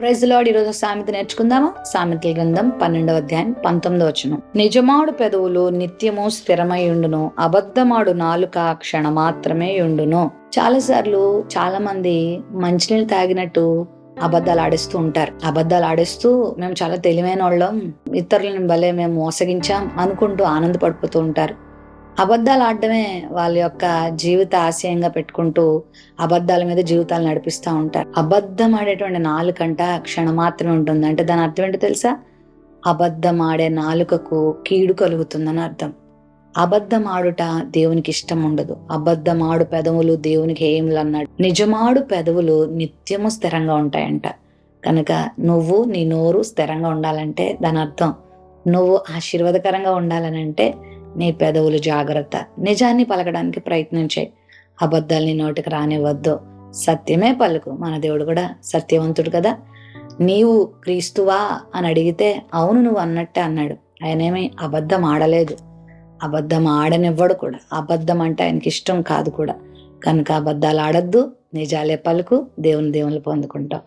Praise lord. ఈరోజు సామెత నేర్చుకుందామా? సామెతల గ్రంథం 12వ అధ్యాయం 19వ వచనం. నిజమాడు పెదవులు నిత్యము స్థిరమై ఉండును, అబద్ధమాడు నాలుక క్షణ మాత్రమే ఉండును. చాలాసార్లు చాలా మంది మంచినీళ్ళు తాగినట్టు అబద్ధాలు ఆడేస్తూ ఉంటారు. అబద్ధాలు ఆడేస్తూ మేము చాలా తెలివైన వాళ్ళం, ఇతరులను భలే మేము మోసగించాం అనుకుంటూ ఆనందపడిపోతూ ఉంటారు. అబద్ధాలు ఆడడమే వాళ్ళ యొక్క జీవిత ఆశయంగా పెట్టుకుంటూ అబద్ధాల మీద జీవితాలు నడిపిస్తూ ఉంటారు. అబద్ధం ఆడేటువంటి నాలుకంట క్షణం మాత్రమే ఉంటుంది. అంటే దాని అర్థం ఏంటో తెలుసా? అబద్ధం ఆడే నాలుకకు కీడు కలుగుతుందని అర్థం. అబద్ధం ఆడుట దేవునికి ఇష్టం ఉండదు. అబద్ధం ఆడు పెదవులు దేవునికి ఏములు అన్నాడు. నిజమాడు పెదవులు నిత్యము స్థిరంగా ఉంటాయంట. కనుక నువ్వు నీ నోరు స్థిరంగా ఉండాలంటే దాని అర్థం నువ్వు ఆశీర్వాదకరంగా ఉండాలనంటే నీ పెదవులు జాగ్రత్త. నిజాన్ని పలకడానికి ప్రయత్నం చేయి. అబద్ధాలని నోటికి రానివ్వద్దు. సత్యమే పలుకు. మన దేవుడు కూడా సత్యవంతుడు కదా. నీవు క్రీస్తువా అని అడిగితే అవును నువ్వు అన్నట్టే అన్నాడు. ఆయనేమి అబద్ధం ఆడలేదు, అబద్ధం ఆడనివ్వడు కూడా. అబద్ధం అంటే ఆయనకి ఇష్టం కాదు కూడా. కనుక అబద్ధాలు ఆడద్దు, నిజాలే పలుకు. దేవుని పొందుకుంటావు.